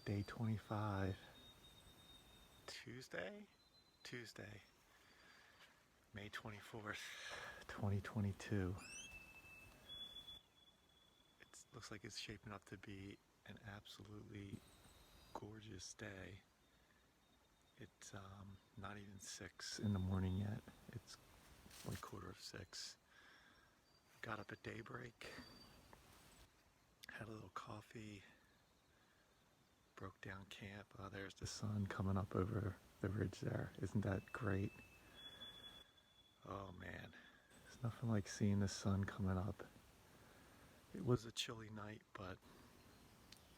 Day 25. Tuesday, May 24th, 2022. It looks like it's shaping up to be an absolutely gorgeous day. It's not even 6 in the morning yet. It's like 5:45. Got up at daybreak, had a little coffee, broke down camp. Oh, there's the sun coming up over the ridge there. Isn't that great? Oh man, there's nothing like seeing the sun coming up. It was a chilly night, but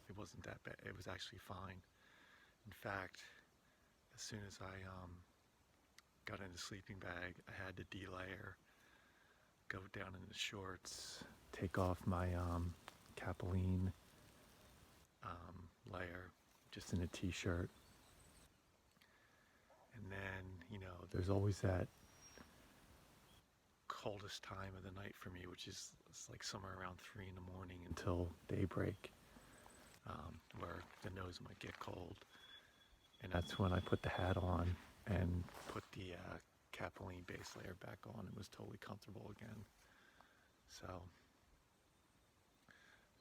it wasn't that bad. It was actually fine. In fact, as soon as I got in the sleeping bag, I had to delayer, go down in the shorts, take off my capelline layer, just in a t-shirt. And then, there's always that coldest time of the night for me, which is it's like somewhere around 3 in the morning until daybreak, where the nose might get cold. And that's when I put the hat on and put the capelline base layer back on. It was totally comfortable again. So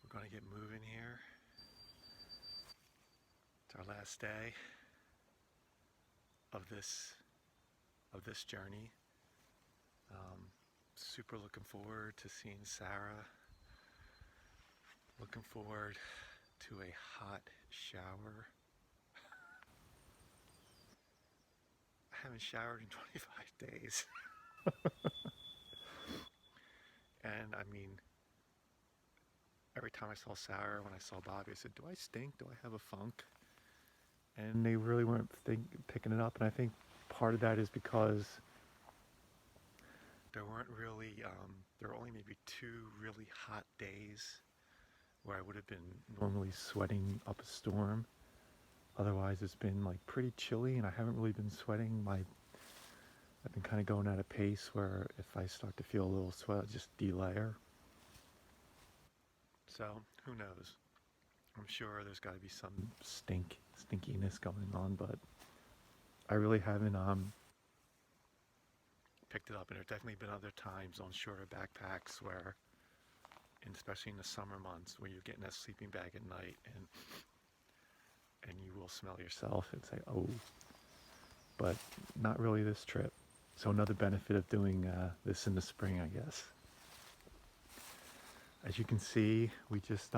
we're going to get moving here. It's our last day of this journey. Super looking forward to seeing Sarah. Looking forward to a hot shower. I haven't showered in 25 days. And I mean, every time I saw Sarah, when I saw Bobby, I said, do I stink? Do I have a funk? And they really weren't picking it up. And I think part of that is because there weren't really, there were only maybe 2 really hot days where I would have been normally sweating up a storm. Otherwise, it's been like pretty chilly, and I haven't really been sweating. I've been kind of going at a pace where if I start to feel a little sweat, I'll just delayer. So who knows? I'm sure there's got to be some stinkiness going on, but I really haven't picked it up. And there's definitely been other times on shorter backpacks where, and especially in the summer months, where you're getting that sleeping bag at night and you will smell yourself and say, oh, but not really this trip. So another benefit of doing this in the spring, I guess. As you can see, we just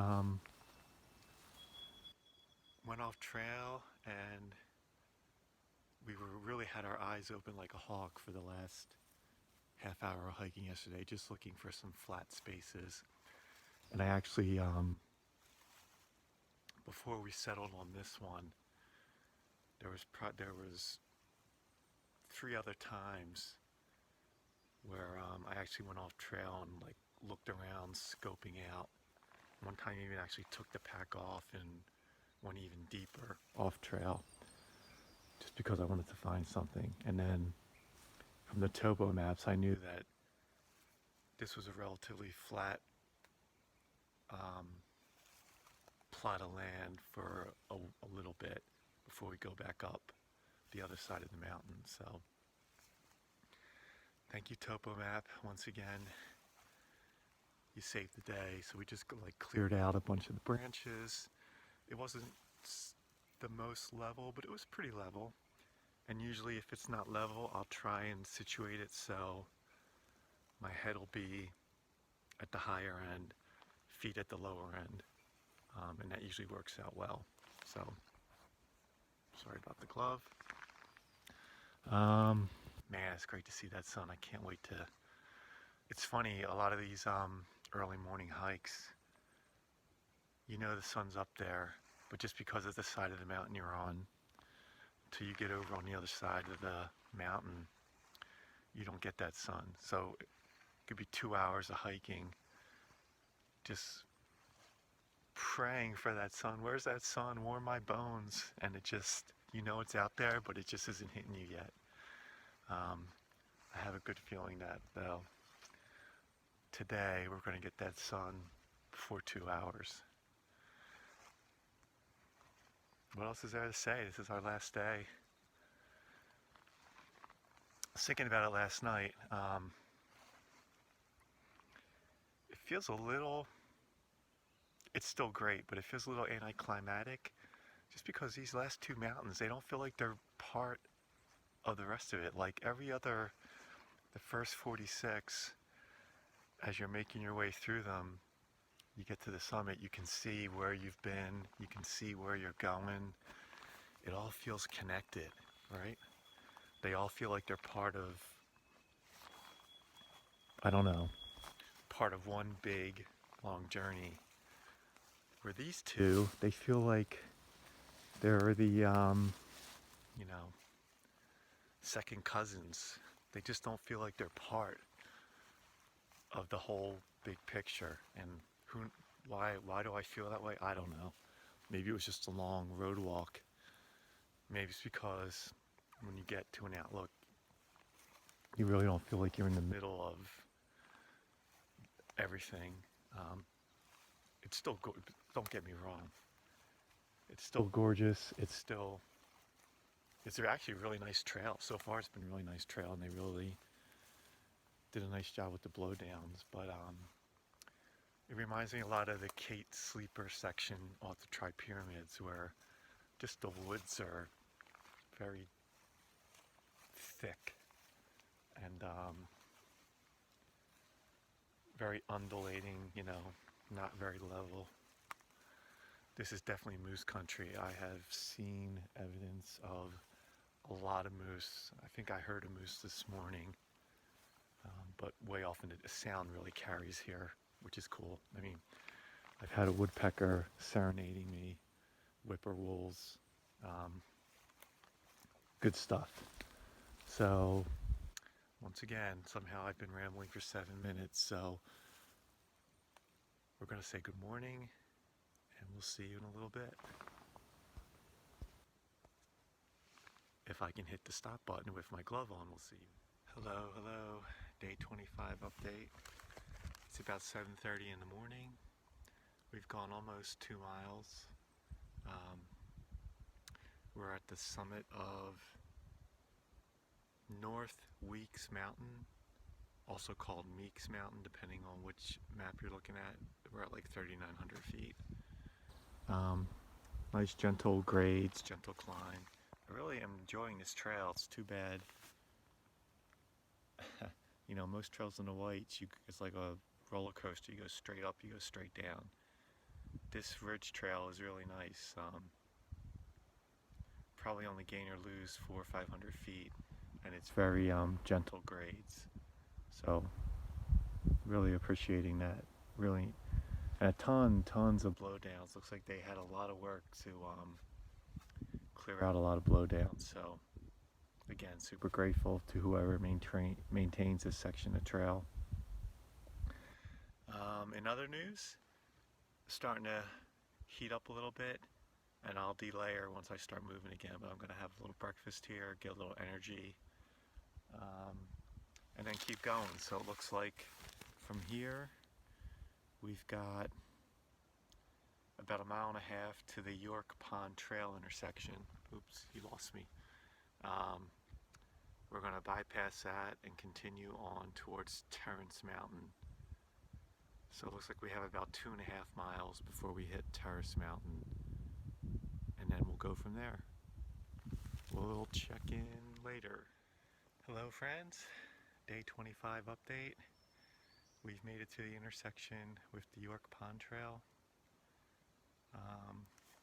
went off trail, and we really had our eyes open like a hawk for the last half hour of hiking yesterday, just looking for some flat spaces. And I actually, before we settled on this one, there was 3 other times where I actually went off trail and like looked around, scoping out. One time even actually took the pack off and went even deeper off trail, just because I wanted to find something. And then from the topo maps, I knew that this was a relatively flat plot of land for a little bit before we go back up the other side of the mountain. So thank you, topo map, once again. You saved the day. So we just like cleared out a bunch of the branches. It wasn't the most level, but it was pretty level. And usually if it's not level, I'll try and situate it so my head will be at the higher end, feet at the lower end. And that usually works out well. So, sorry about the glove. Man, it's great to see that sun. I can't wait to... It's funny, a lot of these early morning hikes, the sun's up there, but just because of the side of the mountain you're on, till you get over on the other side of the mountain, you don't get that sun. So it could be 2 hours of hiking, just praying for that sun. Where's that sun? Warm my bones. And it just, it's out there, but it just isn't hitting you yet. I have a good feeling that, though, today we're going to get that sun for 2 hours. what else is there to say? This is our last day. I was thinking about it last night. It feels a little, it's still great, but it feels a little anticlimactic just because these last two mountains, they don't feel like they're part of the rest of it. Like every other, the first 46, as you're making your way through them, you get to the summit, you can see where you've been, you can see where you're going. It all feels connected, right? They all feel like they're part of, I don't know, part of one big, long journey. Where these two, they feel like they're the, second cousins. They just don't feel like they're part of the whole big picture. And why do I feel that way? I don't know. Maybe it was just a long road walk. Maybe it's because when you get to an outlook, you really don't feel like you're in the middle of everything. It's still don't get me wrong. It's still gorgeous. It's actually a really nice trail. So far it's been a really nice trail, and they really did a nice job with the blowdowns. But it reminds me a lot of the Kate Sleeper section off the Tri-Pyramids, where just the woods are very thick and very undulating, not very level. This is definitely moose country. I have seen evidence of a lot of moose. I think I heard a moose this morning, but way off into the sound really carries here, which is cool. I mean, I've had a woodpecker serenading me, whippoorwills, good stuff. So, once again, somehow I've been rambling for 7 minutes, so we're going to say good morning, and we'll see you in a little bit. If I can hit the stop button with my glove on, we'll see you. Hello, day 25 update. It's about 7:30 in the morning. We've gone almost 2 miles. We're at the summit of North Weeks Mountain, also called Meeks Mountain, depending on which map you're looking at. We're at like 3,900 feet. Nice gentle grades, gentle climb. I really am enjoying this trail. It's too bad. Most trails in the Whites, it's like a roller coaster. You go straight up, you go straight down. This ridge trail is really nice. Probably only gain or lose 400 or 500 feet, and it's very gentle grades. So really appreciating that. Really, and tons of blowdowns. Looks like they had a lot of work to clear out a lot of blowdowns. So again, super grateful to whoever maintains this section of trail. In other news, starting to heat up a little bit, and I'll delayer once I start moving again, but I'm going to have a little breakfast here, get a little energy, and then keep going. So it looks like from here we've got about 1.5 miles to the York Pond Trail intersection. Oops, he lost me. We're going to bypass that and continue on towards Terrace Mountain. So it looks like we have about 2.5 miles before we hit Terrace Mountain, and then we'll go from there. We'll check in later. Hello friends, day 25 update. We've made it to the intersection with the York Pond Trail.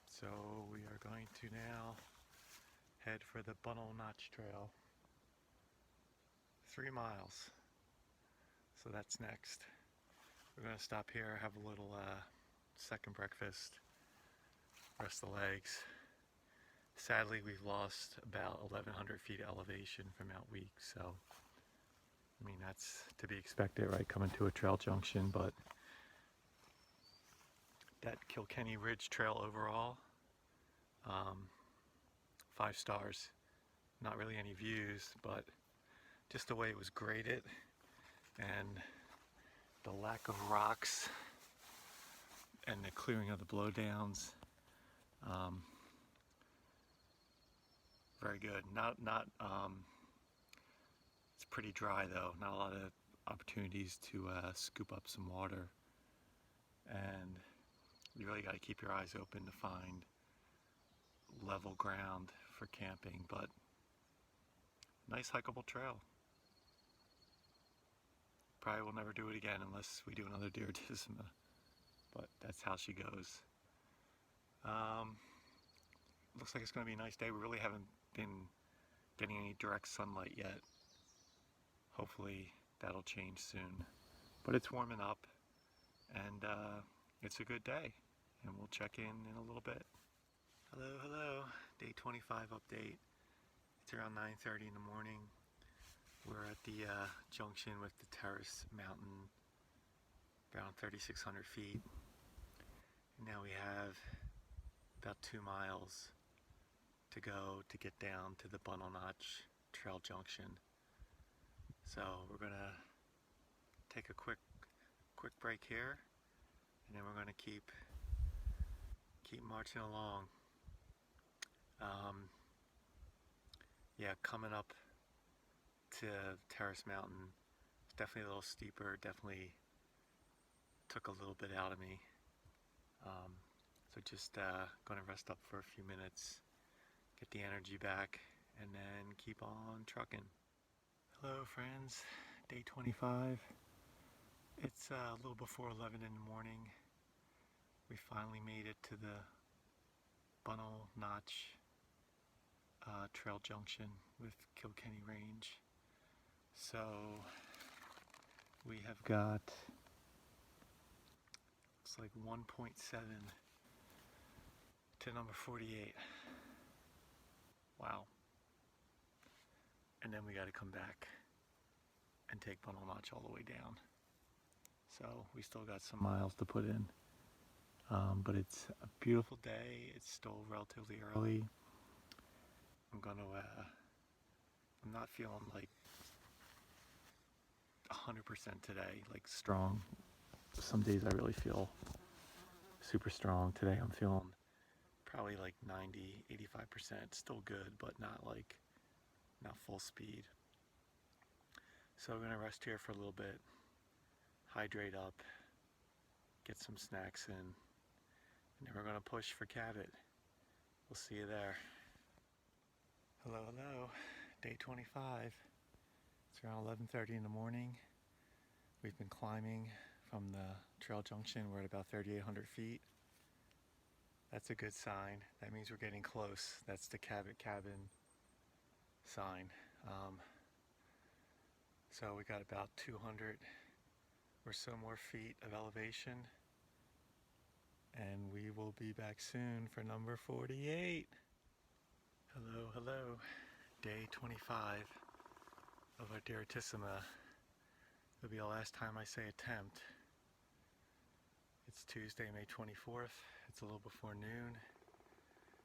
So we are going to now head for the Bunnel Notch Trail. 3 miles. So that's next. We're going to stop here, have a little second breakfast, rest the legs. Sadly, we've lost about 1,100 feet elevation from Mount Weeks, so I mean that's to be expected, right? Coming to a trail junction, but that Kilkenny Ridge Trail overall, 5 stars. Not really any views, but just the way it was graded and the lack of rocks and the clearing of the blowdowns. Very good. It's pretty dry though. Not a lot of opportunities to scoop up some water, and you really got to keep your eyes open to find level ground for camping, but nice hikeable trail. Probably will never do it again unless we do another Direttissima, but that's how she goes. Looks like it's going to be a nice day. We really haven't been getting any direct sunlight yet. Hopefully that'll change soon. But it's warming up, and it's a good day, and we'll check in a little bit. Hello, day 25 update. It's around 9:30 in the morning. We're at the junction with the terrace mountain, around 3,600 feet. And now we have about 2 miles to go to get down to the Bunnel Trail Junction. So we're gonna take a quick break here, and then we're gonna keep marching along. Yeah, coming up to Terrace Mountain, it's definitely a little steeper. Definitely took a little bit out of me. So just gonna rest up for a few minutes, get the energy back, and then keep on trucking. Hello friends, day 25. It's a little before 11 in the morning. We finally made it to the Bunnel Trail Junction with Kilkenny Range. So we have got, looks like 1.7 to number 48. Wow. And then we got to come back and take Bunnel Notch all the way down. So we still got some miles to put in. But it's a beautiful day. It's still relatively early. I'm not feeling like 100% today, like strong. Some days I really feel super strong. Today I'm feeling probably like 90, 85%. Still good, but not full speed. So we're gonna rest here for a little bit, hydrate up, get some snacks in, and then we're gonna push for Cabot. We'll see you there. Hello, day 25. It's around 11:30 in the morning. We've been climbing from the trail junction. We're at about 3,800 feet. That's a good sign. That means we're getting close. That's the Cabot cabin sign. So we got about 200 or so more feet of elevation, and we will be back soon for number 48. Hello, day 25 of our Direttissima. It'll be the last time I say attempt. It's Tuesday, May 24th. It's a little before noon,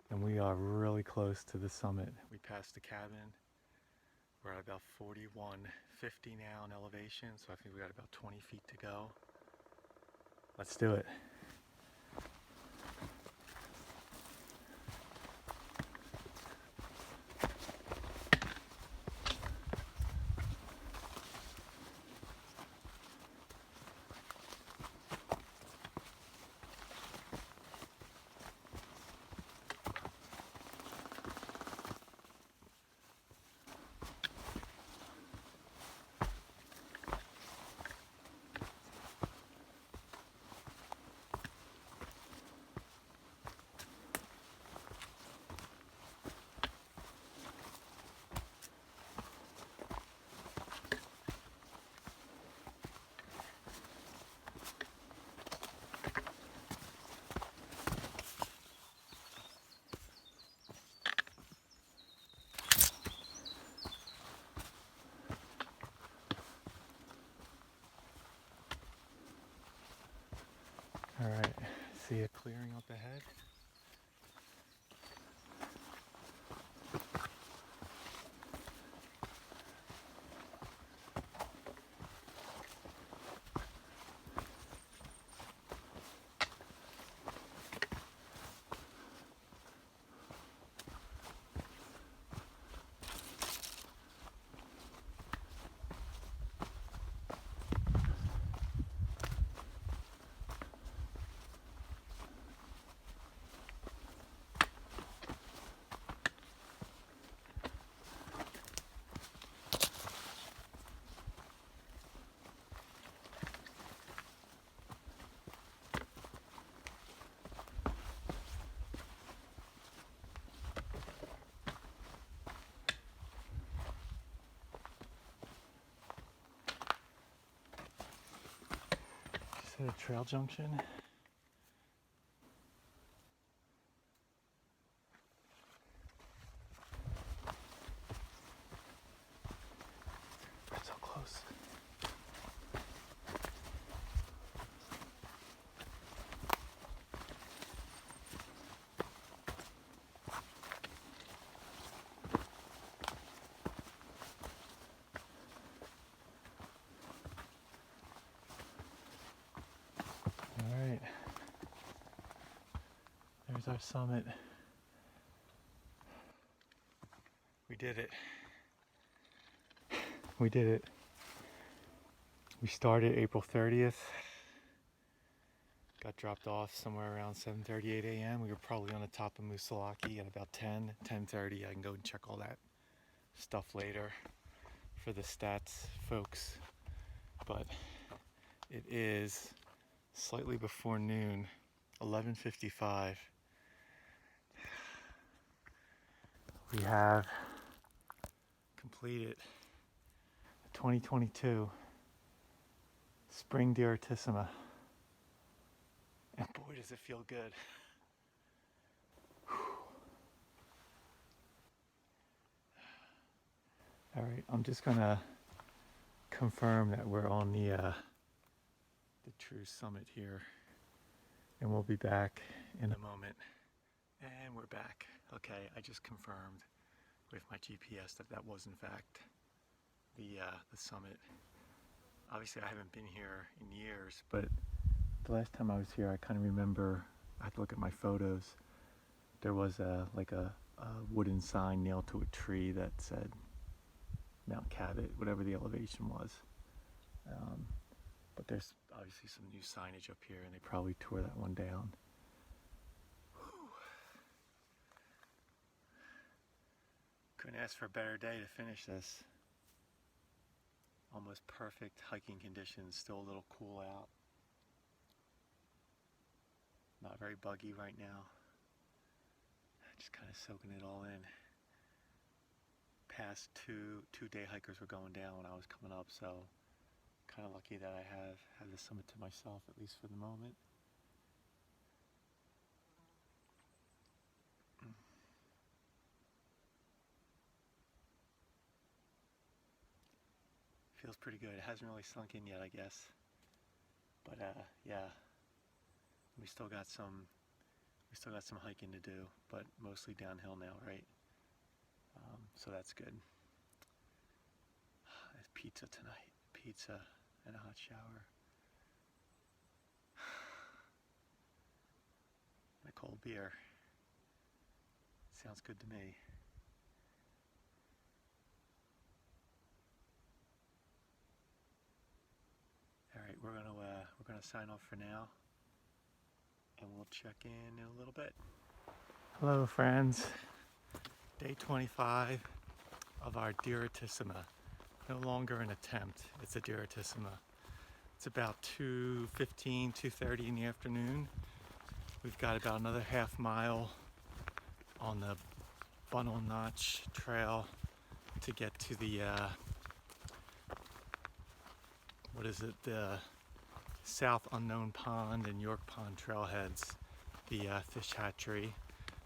and we are really close to the summit. We passed the cabin. We're at about 4150 now in elevation, so I think we got about 20 feet to go. Let's do it. All right, see a clearing up ahead. to the trail junction. We're so close. All right, there's our summit. We did it. We did it. We started April 30th. Got dropped off somewhere around 7:38 a.m. We were probably on the top of Musalaki at about 10:30. I can go and check all that stuff later for the stats folks. But it is slightly before noon, 11:55. We have completed the 2022 Spring Direttissima. And boy, does it feel good. All right, I'm just gonna confirm that we're on the true summit here, and we'll be back in a moment. And we're back. Okay, I just confirmed with my GPS that that was in fact the summit. Obviously, I haven't been here in years, but the last time I was here, I kind of remember. I had to look at my photos. There was a wooden sign nailed to a tree that said Mount Cabot, whatever the elevation was. But there's obviously some new signage up here, and they probably tore that one down. Whew. Couldn't ask for a better day to finish this. Almost perfect hiking conditions, still a little cool out. Not very buggy right now. Just kind of soaking it all in. Past two day hikers were going down when I was coming up, so kind of lucky that I have the summit to myself, at least for the moment. Feels pretty good. It hasn't really sunk in yet, I guess. But yeah, we still got some hiking to do, but mostly downhill now, right? So that's good. There's pizza tonight. Pizza and a hot shower. And a cold beer. Sounds good to me. All right, we're gonna sign off for now, and we'll check in a little bit. Hello, friends. Day 25 of our Direttissima. No longer an attempt, it's a Direttissima. It's about 2:15, 2:30 in the afternoon. We've got about another half mile on the Bunnel Notch trail to get to the, the South Unknown Pond and York Pond trailheads, the fish hatchery,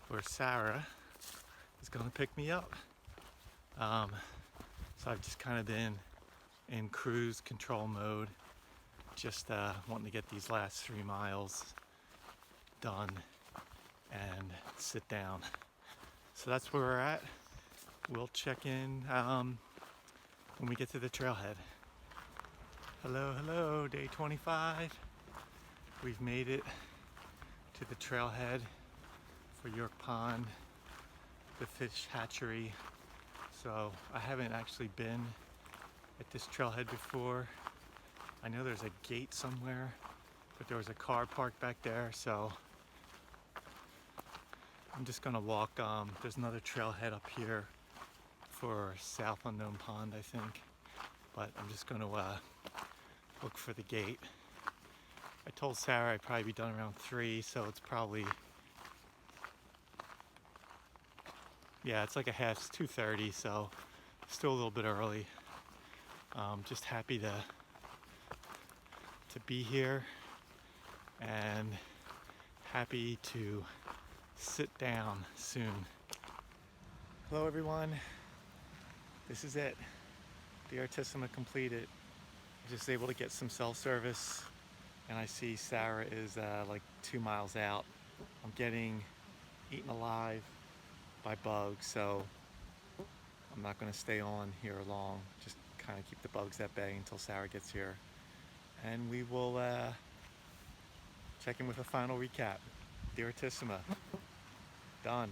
where Sarah is going to pick me up. So I've just kind of been in cruise control mode, just wanting to get these last 3 miles done and sit down. So that's where we're at. We'll check in when we get to the trailhead. Hello, day 25. We've made it to the trailhead for York Pond, the fish hatchery. So I haven't actually been at this trailhead before. I know there's a gate somewhere, but there was a car parked back there, so I'm just gonna walk. There's another trailhead up here for South Unknown Pond, I think, but I'm just gonna look for the gate. I told Sarah I'd probably be done around 3, so it's probably, yeah, it's like it's 2:30, so still a little bit early. Just happy to be here and happy to sit down soon. Hello everyone, this is it. Direttissima completed. Just able to get some self-service, and I see Sarah is like 2 miles out. I'm getting eaten alive by bugs, so I'm not going to stay on here long. Just kind of keep the bugs at bay until Sarah gets here, and we will check in with a final recap. Direttissima, done.